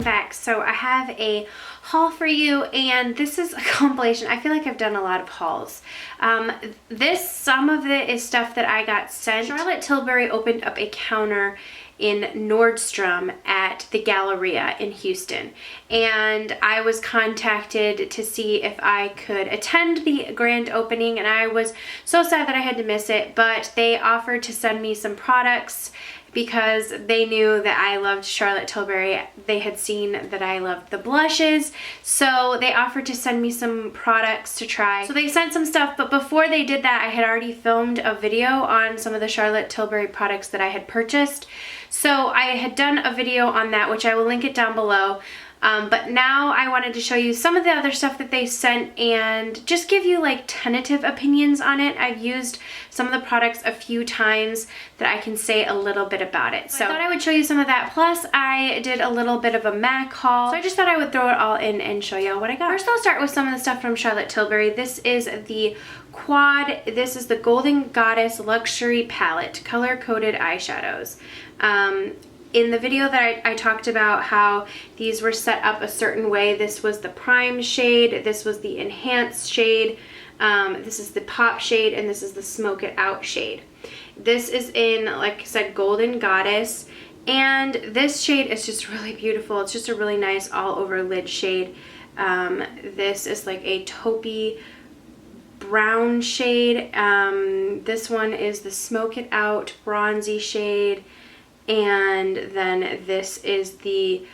back. So I have a haul for you, and this is a compilation. I feel like I've done a lot of hauls. Some of it is stuff that I got sent. Charlotte Tilbury opened up a counter in Nordstrom at the Galleria in Houston, and I was contacted to see if I could attend the grand opening, and I was so sad that I had to miss it, but they offered to send me some products because they knew that I loved Charlotte Tilbury. They had seen that I loved the blushes, so they offered to send me some products to try. So they sent some stuff, but before they did that, I had already filmed a video on some of the Charlotte Tilbury products that I had purchased. So I had done a video on that, which I will link it down below. But now I wanted to show you some of the other stuff that they sent and just give you like tentative opinions on it. I've used some of the products a few times that I can say a little bit about it. So I thought I would show you some of that. Plus I did a little bit of a MAC haul. So I just thought I would throw it all in and show you what I got. First I'll start with some of the stuff from Charlotte Tilbury. This is the Quad. This is the Golden Goddess Luxury Palette, color-coded eyeshadows. In the video that I talked about how these were set up a certain way. This was the prime shade, this was the enhanced shade, this is the pop shade, and this is the smoke it out shade. This is in, like I said, Golden Goddess, and this shade is just really beautiful. It's just a really nice all over lid shade. This is like a taupey brown shade. This one is the smoke it out bronzy shade. And then this is the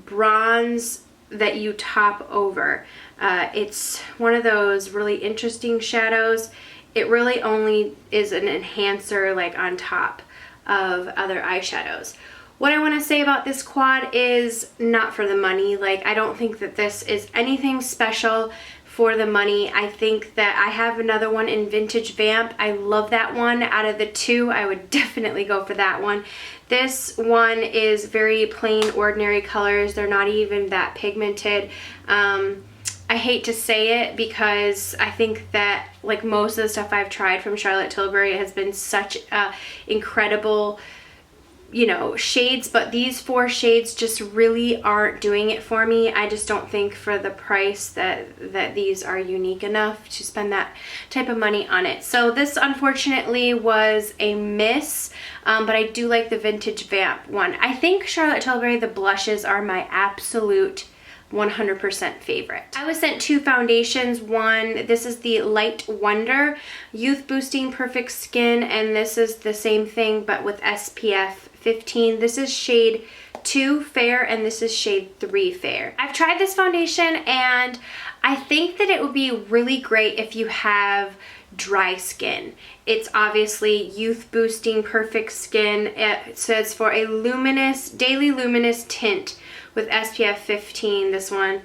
bronze that you top over. It's one of those really interesting shadows. It really only is an enhancer like on top of other eyeshadows. What I want to say about this quad is not for the money. Like, I don't think that this is anything special for the money. I think that I have another one in Vintage Vamp. I love that one. Out of the two, I would definitely go for that one. This one is very plain, ordinary colors. They're not even that pigmented. I hate to say it because I think that like most of the stuff I've tried from Charlotte Tilbury has been such incredible, you know, shades, but these 4 shades just really aren't doing it for me. I just don't think for the price that these are unique enough to spend that type of money on it. So this unfortunately was a miss, but I do like the Vintage Vamp one. I think Charlotte Tilbury, the blushes are my absolute 100% favorite. I was sent 2 foundations. One, this is the Light Wonder Youth Boosting Perfect Skin, and this is the same thing but with SPF 15. This is shade 2 Fair, and this is shade 3 Fair. I've tried this foundation, and I think that it would be really great if you have dry skin. It's obviously Youth Boosting Perfect Skin. It says for a luminous, daily luminous tint with SPF 15, this one,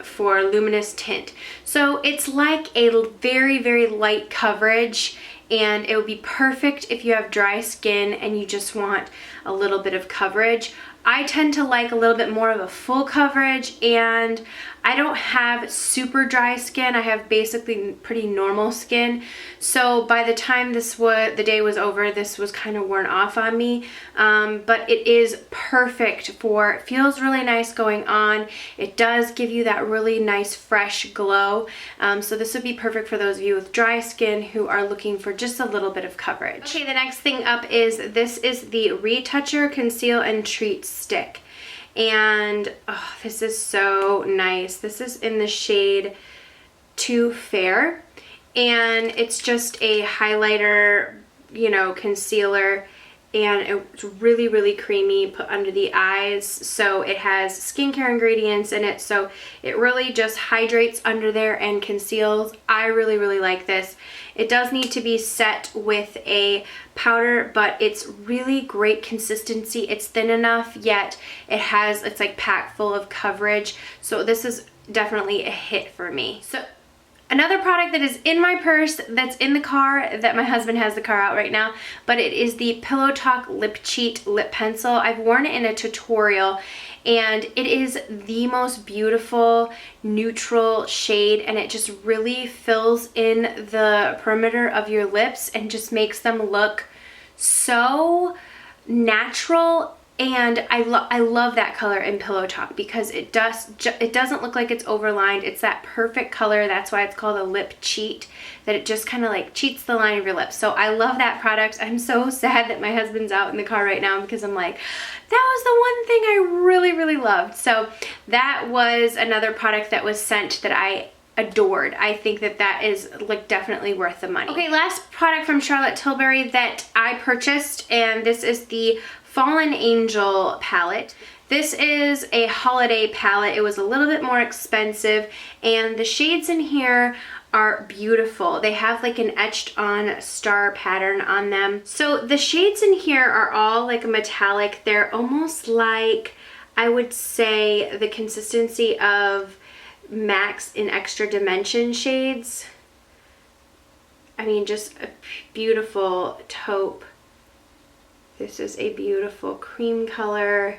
for luminous tint. So it's like a very, very light coverage, and it would be perfect if you have dry skin and you just want a little bit of coverage. I tend to like a little bit more of a full coverage, and I don't have super dry skin. I have basically pretty normal skin. So by the time the day was over, this was kind of worn off on me. But it is perfect for, it feels really nice going on. It does give you that really nice fresh glow. So this would be perfect for those of you with dry skin who are looking for just a little bit of coverage. Okay, the next thing up is this is the Retoucher Conceal and Treat Stick. And oh, this is so nice. This is in the shade 2 Fair, and it's just a highlighter, you know, concealer, and it's really, really creamy, put under the eyes. So it has skincare ingredients in it, so it really just hydrates under there and conceals. I really, really like this. It does need to be set with a powder, but it's really great consistency. It's thin enough, yet it's like packed full of coverage. So this is definitely a hit for me. So another product that is in my purse, that's in the car, that my husband has the car out right now, but it is the Pillow Talk Lip Cheat Lip Pencil. I've worn it in a tutorial, and it is the most beautiful neutral shade, and it just really fills in the perimeter of your lips and just makes them look so natural And I love that color in Pillow Talk because it doesn't look like it's overlined. It's that perfect color. That's why it's called a lip cheat, that it just kind of like cheats the line of your lips. So I love that product. I'm so sad that my husband's out in the car right now because I'm like, that was the one thing I really, really loved. So that was another product that was sent that I adored. I think that that is like definitely worth the money. Okay, last product from Charlotte Tilbury that I purchased, and this is the Fallen Angel palette. This is a holiday palette. It was a little bit more expensive, and the shades in here are beautiful. They have like an etched on star pattern on them. So the shades in here are all like a metallic. They're almost like, I would say, the consistency of MAC's in Extra Dimension shades. I mean, just a beautiful taupe. This is a beautiful cream color,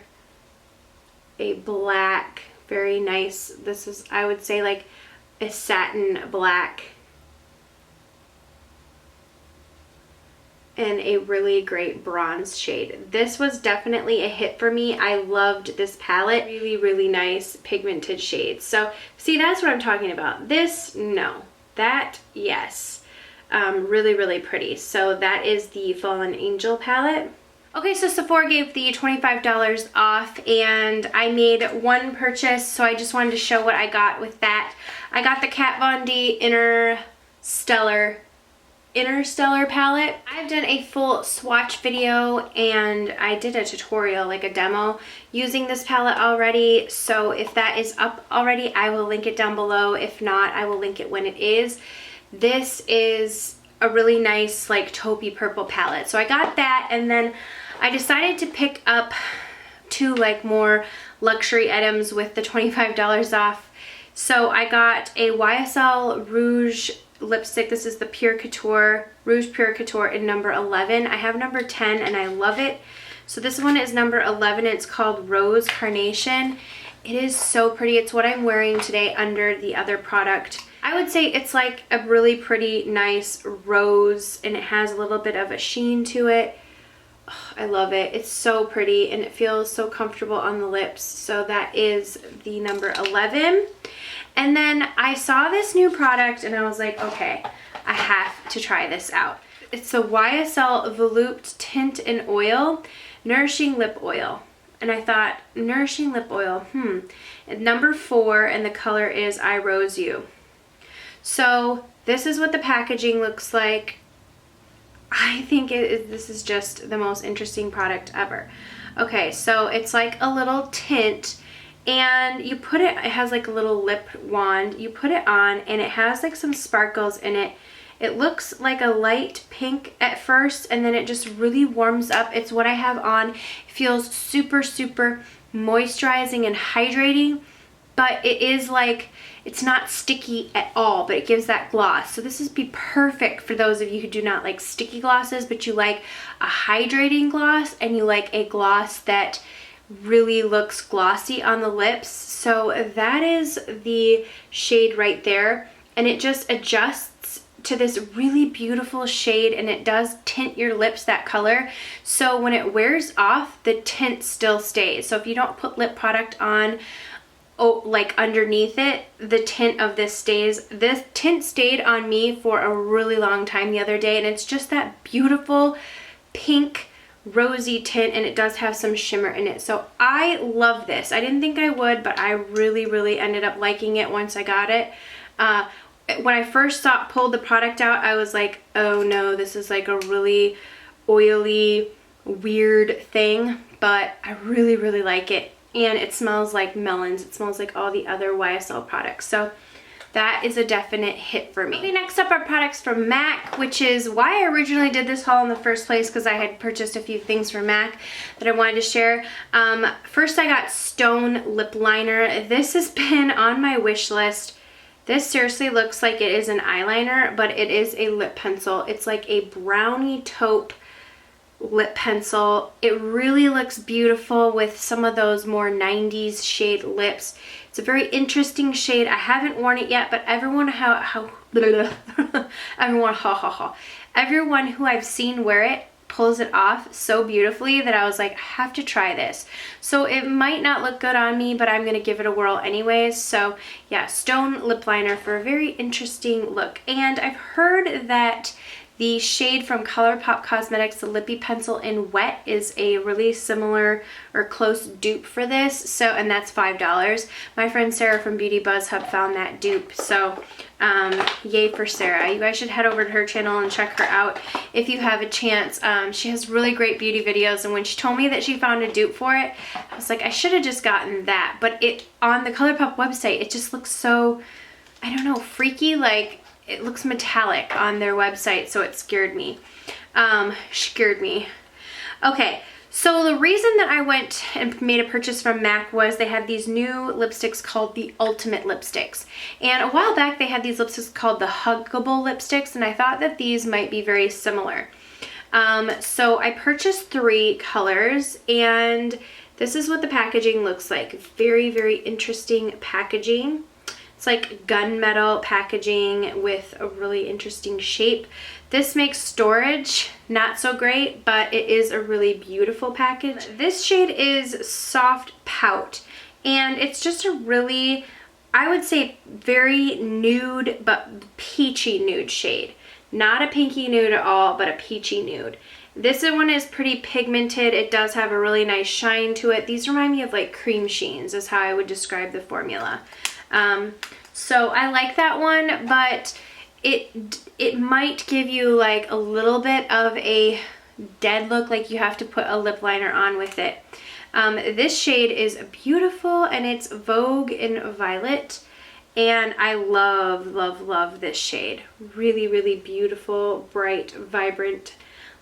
a black, very nice. This is, I would say, like a satin black, and a really great bronze shade. This was definitely a hit for me. I loved this palette. Really, really nice pigmented shades. So see, that's what I'm talking about. This, no. That, yes. Really, really pretty. So that is the Fallen Angel palette. Okay, so Sephora gave the $25 off, and I made one purchase, so I just wanted to show what I got with that. I got the Kat Von D Interstellar palette. I've done a full swatch video, and I did a tutorial, like a demo, using this palette already. So if that is up already, I will link it down below. If not, I will link it when it is. This is a really nice like taupey purple palette. So I got that, and then I decided to pick up two like more luxury items with the $25 off. So I got a YSL Rouge lipstick. This is the Pure Couture, Rouge Pure Couture in number 11. I have number 10 and I love it. So this one is number 11. It's called Rose Carnation. It is so pretty. It's what I'm wearing today under the other product. I would say it's like a really pretty, nice rose, and it has a little bit of a sheen to it. Oh, I love it. It's so pretty, and it feels so comfortable on the lips. So that is the number 11. And then I saw this new product, and I was like, okay, I have to try this out. It's the YSL Volupte Tint and Oil, Nourishing Lip Oil. And I thought, Nourishing Lip Oil, And number 4, and the color is I Rose You. So this is what the packaging looks like. I think this is just the most interesting product ever. Okay, so it's like a little tint, and you put it has like a little lip wand. You put it on, and it has like some sparkles in it. It looks like a light pink at first, and then it just really warms up. It's what I have on. It feels super, super moisturizing and hydrating, but it is like, it's not sticky at all, but it gives that gloss. So this would be perfect for those of you who do not like sticky glosses, but you like a hydrating gloss, and you like a gloss that really looks glossy on the lips. So that is the shade right there, and it just adjusts to this really beautiful shade, and it does tint your lips that color. So when it wears off, the tint still stays. So if you don't put lip product on, like underneath it, the tint of this stays. This tint stayed on me for a really long time the other day, and it's just that beautiful pink rosy tint, and it does have some shimmer in it. So I love this. I didn't think I would, but I really, really ended up liking it once I got it. When I first pulled the product out, I was like, oh no, this is like a really oily, weird thing, but I really, really like it. And it smells like melons. It smells like all the other YSL products. So that is a definite hit for me. Okay, next up are products from MAC, which is why I originally did this haul in the first place, because I had purchased a few things from MAC that I wanted to share. First I got Stone Lip Liner. This has been on my wish list. This seriously looks like it is an eyeliner, but it is a lip pencil. It's like a brownie taupe lip pencil. It really looks beautiful with some of those more 90s shade lips. It's a very interesting shade. I haven't worn it yet, but everyone everyone who I've seen wear it pulls it off so beautifully that I was like, I have to try this. So it might not look good on me, but I'm gonna give it a whirl anyways. So yeah, stone lip liner for a very interesting look. And I've heard that the shade from ColourPop Cosmetics, the Lippy Pencil in Wet, is a really similar or close dupe for this. So, and that's $5. My friend Sarah from Beauty Buzz Hub found that dupe. So, yay for Sarah. You guys should head over to her channel and check her out if you have a chance. She has really great beauty videos, and when she told me that she found a dupe for it, I was like, I should have just gotten that. But it, on the ColourPop website, it just looks so, I don't know, freaky, like, it looks metallic on their website, so it scared me. Okay, so the reason that I went and made a purchase from MAC was they had these new lipsticks called the Ultimate Lipsticks. And a while back they had these lipsticks called the Huggable Lipsticks, and I thought that these might be very similar. So I purchased 3 colors, and this is what the packaging looks like. Very, very interesting packaging. It's like gunmetal packaging with a really interesting shape. This makes storage not so great, but it is a really beautiful package. This shade is Soft Pout, and it's just a really, I would say, very nude but peachy nude shade. Not a pinky nude at all, but a peachy nude. This one is pretty pigmented. It does have a really nice shine to it. These remind me of like cream sheens is how I would describe the formula. So I like that one, but it might give you like a little bit of a dead look, like you have to put a lip liner on with it. This shade is beautiful, and it's Vogue in Violet, and I love, love, love this shade. Really, really beautiful, bright, vibrant,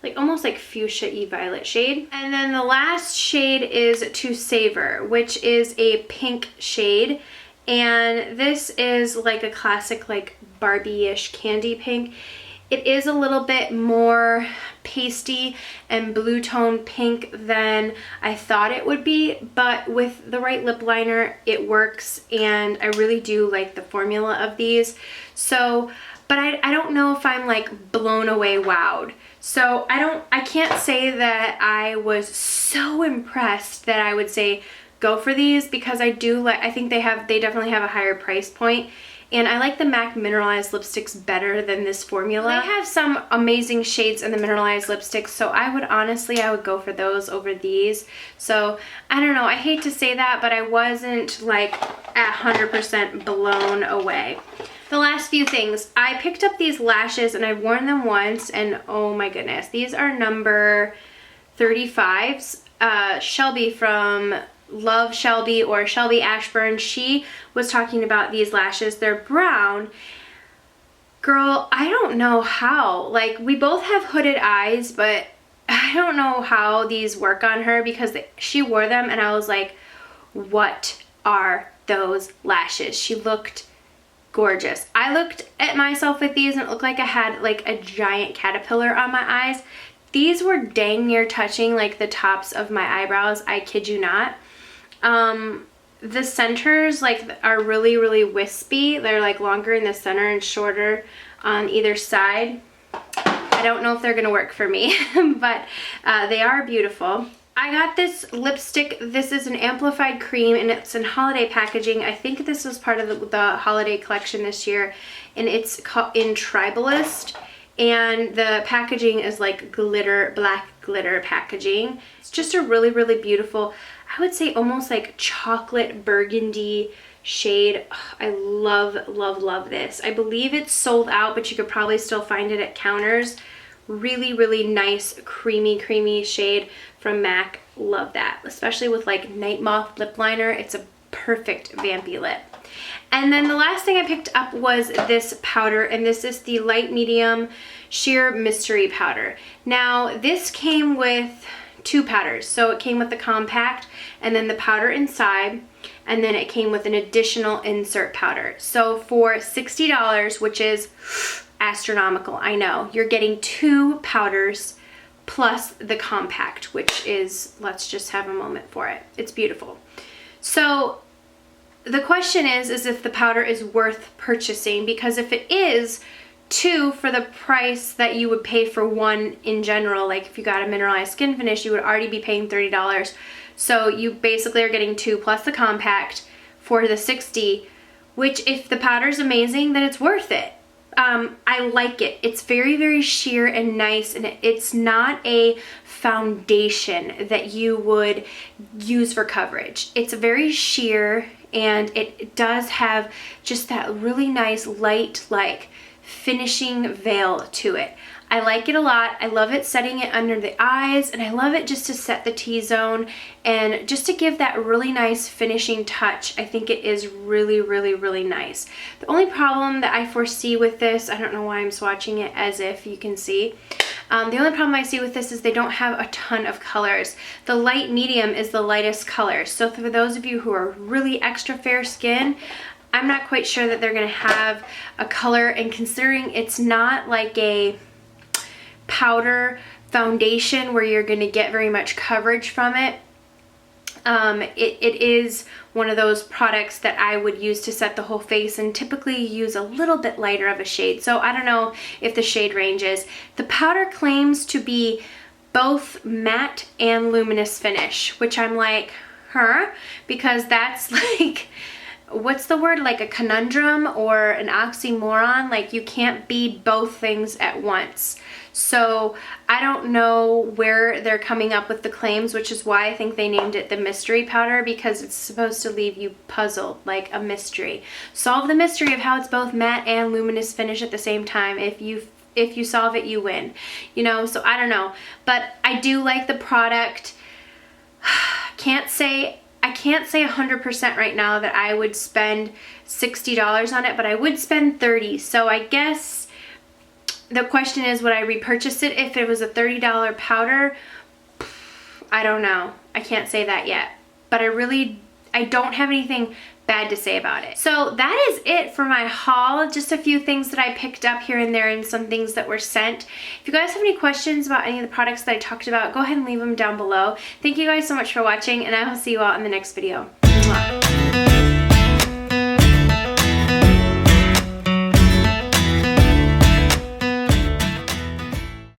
like almost like fuchsia-y violet shade. And then the last shade is To Savor, which is a pink shade. And this is like a classic like Barbie-ish candy pink. It is a little bit more pasty and blue tone pink than I thought it would be, but with the right lip liner it works, and I really do like the formula of these. So, but I don't know if I'm like blown away wowed. So I can't say that I was so impressed that I would say go for these, because I think they definitely have a higher price point, and I like the MAC mineralized lipsticks better than this formula. They have some amazing shades in the mineralized lipsticks, so I would go for those over these. So I don't know, I hate to say that, but I wasn't like 100% blown away. The last few things, I picked up these lashes and I've worn them once, and oh my goodness, these are number 35s. Shelby from Love Shelby, or Shelby Ashburn, she was talking about these lashes. They're brown. Girl, I don't know how. Like, we both have hooded eyes, but I don't know how these work on her, because she wore them and I was like, what are those lashes? She looked gorgeous. I looked at myself with these and it looked like I had like a giant caterpillar on my eyes. These were dang near touching like the tops of my eyebrows. I kid you not. The centers like are really, really wispy. They're like longer in the center and shorter on either side. I don't know if they're gonna work for me, but they are beautiful. I got this lipstick. This is an amplified cream, and it's in holiday packaging. I think this was part of the holiday collection this year, and it's in Tribalist, and the packaging is like glitter, black glitter packaging. It's just a really, really beautiful, I would say almost like chocolate burgundy shade. I love, love, love this. I believe it's sold out, but you could probably still find it at counters. Really, really nice, creamy, creamy shade from MAC. Love that, especially with like Night Moth lip liner. It's a perfect vampy lip. And then the last thing I picked up was this powder, and this is the Light Medium Sheer Mystery Powder. Now, this came with 2 powders. So it came with the compact and then the powder inside, and then it came with an additional insert powder. So for $60, which is astronomical, I know, you're getting 2 powders plus the compact, which is, let's just have a moment for it. It's beautiful. So the question is if the powder is worth purchasing, because if it is, 2 for the price that you would pay for one in general. Like if you got a mineralized skin finish, you would already be paying $30. So you basically are getting 2 plus the compact for the $60, which if the powder is amazing, then it's worth it. I like it. It's very, very sheer and nice, and it's not a foundation that you would use for coverage. It's very sheer, and it does have just that really nice light, like finishing veil to it. I like it a lot. I love it setting it under the eyes, and I love it just to set the T-zone and just to give that really nice finishing touch. I think it is really, really, really nice. The only problem that I foresee with this, I don't know why I'm swatching it as if you can see. The only problem I see with this is they don't have a ton of colors. The light medium is the lightest color. So for those of you who are really extra fair skin, I'm not quite sure that they're gonna have a color, and considering it's not like a powder foundation where you're going to get very much coverage from it, it is one of those products that I would use to set the whole face, and typically use a little bit lighter of a shade. So I don't know if the shade range is. The powder claims to be both matte and luminous finish, which I'm like, because that's like, what's the word, like a conundrum or an oxymoron. Like you can't be both things at once. So I don't know where they're coming up with the claims, which is why I think they named it the mystery powder, because it's supposed to leave you puzzled, like a mystery. Solve the mystery of how it's both matte and luminous finish at the same time. If you solve it, you win. You know, so I don't know. But I do like the product. I can't say 100% right now that I would spend $60 on it, but I would spend $30. So I guess the question is, would I repurchase it if it was a $30 powder? I don't know. I can't say that yet. But I don't have anything bad to say about it. So that is it for my haul. Just a few things that I picked up here and there, and some things that were sent. If you guys have any questions about any of the products that I talked about, go ahead and leave them down below. Thank you guys so much for watching, and I will see you all in the next video. Mwah.